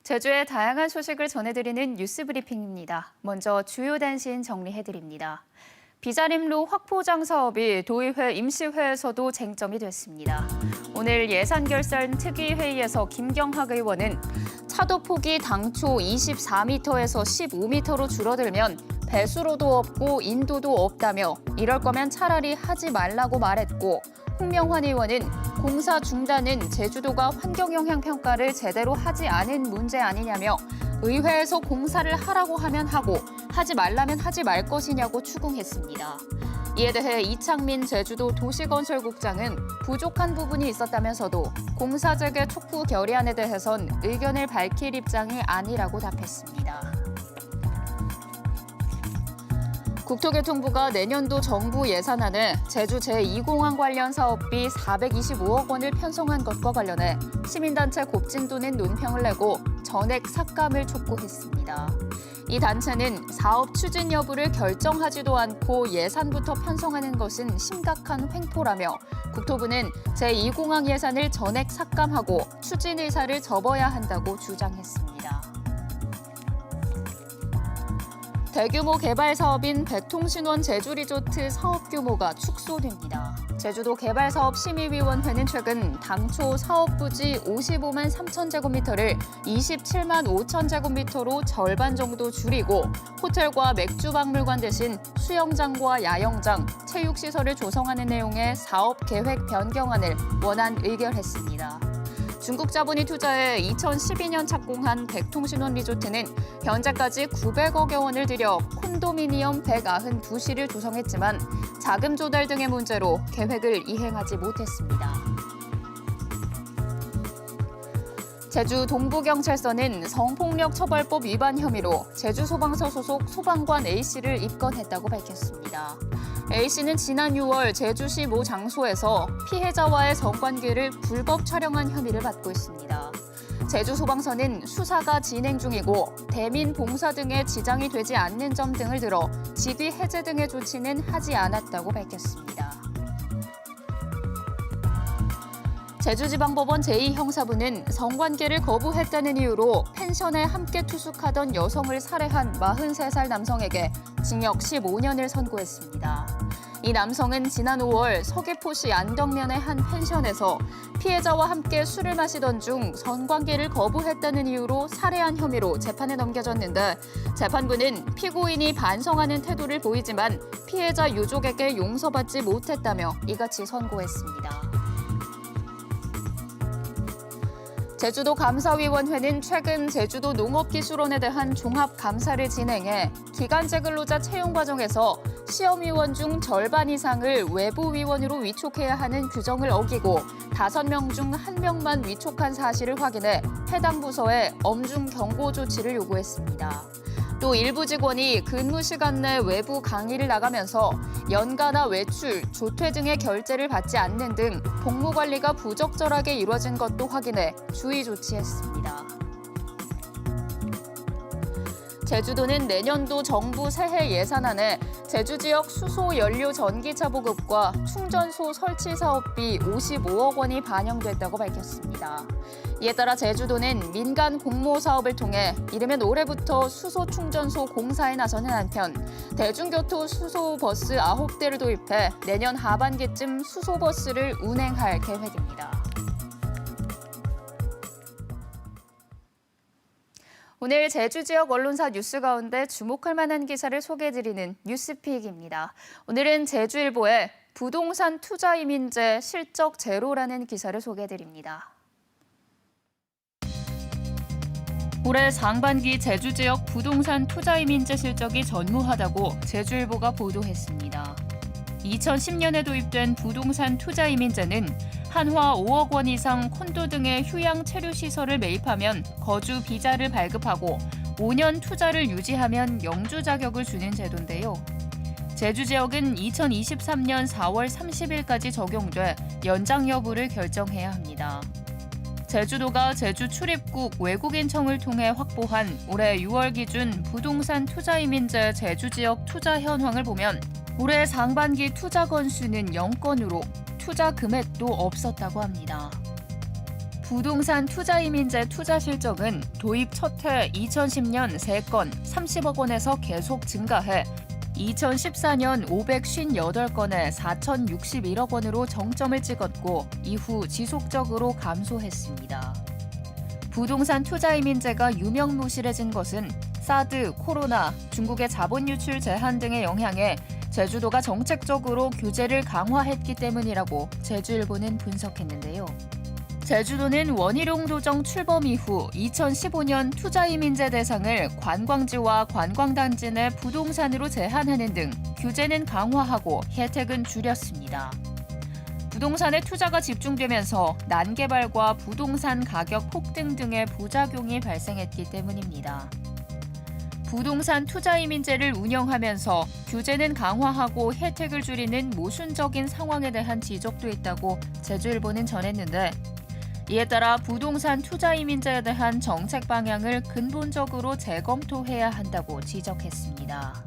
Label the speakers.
Speaker 1: 제주의 다양한 소식을 전해드리는 뉴스 브리핑입니다. 먼저 주요 단신 정리해드립니다. 비자림로 확포장 사업이 도의회 임시회에서도 쟁점이 됐습니다. 오늘 예산결산 특위회의에서 김경학 의원은 차도 폭이 당초 24m에서 15m로 줄어들면 배수로도 없고 인도도 없다며 이럴 거면 차라리 하지 말라고 말했고, 홍명환 의원은 공사 중단은 제주도가 환경영향평가를 제대로 하지 않은 문제 아니냐며 의회에서 공사를 하라고 하면 하고 하지 말라면 하지 말 것이냐고 추궁했습니다. 이에 대해 이창민 제주도 도시건설국장은 부족한 부분이 있었다면서도 공사 재개 촉구 결의안에 대해선 의견을 밝힐 입장이 아니라고 답했습니다. 국토교통부가 내년도 정부 예산안에 제주 제2공항 관련 사업비 425억 원을 편성한 것과 관련해 시민단체 곱진도는 논평을 내고 전액 삭감을 촉구했습니다. 이 단체는 사업 추진 여부를 결정하지도 않고 예산부터 편성하는 것은 심각한 횡포라며 국토부는 제2공항 예산을 전액 삭감하고 추진 의사를 접어야 한다고 주장했습니다. 대규모 개발 사업인 백통신원 제주리조트 사업 규모가 축소됩니다. 제주도 개발사업심의위원회는 최근 당초 사업 부지 55만 3천 제곱미터를 27만 5천 제곱미터로 절반 정도 줄이고 호텔과 맥주박물관 대신 수영장과 야영장, 체육시설을 조성하는 내용의 사업 계획 변경안을 원안 의결했습니다. 중국 자본이 투자해 2012년 착공한 백통신원 리조트는 현재까지 900억여 원을 들여 콘도미니엄 192시를 조성했지만 자금 조달 등의 문제로 계획을 이행하지 못했습니다. 제주 동부경찰서는 성폭력처벌법 위반 혐의로 제주소방서 소속 소방관 A씨를 입건했다고 밝혔습니다. A씨는 지난 6월 제주시 모 장소에서 피해자와의 성관계를 불법 촬영한 혐의를 받고 있습니다. 제주소방서는 수사가 진행 중이고 대민 봉사 등에 지장이 되지 않는 점 등을 들어 직위 해제 등의 조치는 하지 않았다고 밝혔습니다. 제주지방법원 제2형사부는 성관계를 거부했다는 이유로 펜션에 함께 투숙하던 여성을 살해한 43살 남성에게 징역 15년을 선고했습니다. 이 남성은 지난 5월 서귀포시 안덕면의 한 펜션에서 피해자와 함께 술을 마시던 중 성관계를 거부했다는 이유로 살해한 혐의로 재판에 넘겨졌는데 재판부는 피고인이 반성하는 태도를 보이지만 피해자 유족에게 용서받지 못했다며 이같이 선고했습니다. 제주도 감사위원회는 최근 제주도 농업기술원에 대한 종합감사를 진행해 기간제 근로자 채용 과정에서 시험위원 중 절반 이상을 외부위원으로 위촉해야 하는 규정을 어기고 5명 중 1명만 위촉한 사실을 확인해 해당 부서에 엄중 경고 조치를 요구했습니다. 또 일부 직원이 근무 시간 내 외부 강의를 나가면서 연가나 외출, 조퇴 등의 결제를 받지 않는 등 복무 관리가 부적절하게 이루어진 것도 확인해 주의 조치했습니다. 제주도는 내년도 정부 새해 예산안에 제주 지역 수소 연료 전기차 보급과 충전소 설치 사업비 55억 원이 반영됐다고 밝혔습니다. 이에 따라 제주도는 민간 공모 사업을 통해 이르면 올해부터 수소 충전소 공사에 나서는 한편 대중교통 수소버스 9대를 도입해 내년 하반기쯤 수소버스를 운행할 계획입니다. 오늘 제주 지역 언론사 뉴스 가운데 주목할 만한 기사를 소개해드리는 뉴스픽입니다. 오늘은 제주일보의 부동산 투자 이민제 실적 제로라는 기사를 소개해드립니다. 올해 상반기 제주 지역 부동산 투자 이민제 실적이 전무하다고 제주일보가 보도했습니다. 2010년에 도입된 부동산 투자 이민제는 한화 5억 원 이상 콘도 등의 휴양 체류 시설을 매입하면 거주 비자를 발급하고 5년 투자를 유지하면 영주 자격을 주는 제도인데요. 제주 지역은 2023년 4월 30일까지 적용돼 연장 여부를 결정해야 합니다. 제주도가 제주 출입국 외국인청을 통해 확보한 올해 6월 기준 부동산 투자 이민제 제주 지역 투자 현황을 보면 올해 상반기 투자 건수는 0건으로 투자 금액도 없었다고 합니다. 부동산 투자이민제 투자 실적은 도입 첫 해 2010년 3건 30억 원에서 계속 증가해 2014년 558건에 4,061억 원으로 정점을 찍었고 이후 지속적으로 감소했습니다. 부동산 투자이민제가 유명무실해진 것은 사드, 코로나, 중국의 자본 유출 제한 등의 영향에 제주도가 정책적으로 규제를 강화했기 때문이라고 제주일보는 분석했는데요. 제주도는 원희룡 도정 출범 이후 2015년 투자이민제 대상을 관광지와 관광단지 내 부동산으로 제한하는 등 규제는 강화하고 혜택은 줄였습니다. 부동산에 투자가 집중되면서 난개발과 부동산 가격 폭등 등의 부작용이 발생했기 때문입니다. 부동산 투자이민제를 운영하면서 규제는 강화하고 혜택을 줄이는 모순적인 상황에 대한 지적도 있다고 제주일보는 전했는데 이에 따라 부동산 투자이민제에 대한 정책 방향을 근본적으로 재검토해야 한다고 지적했습니다.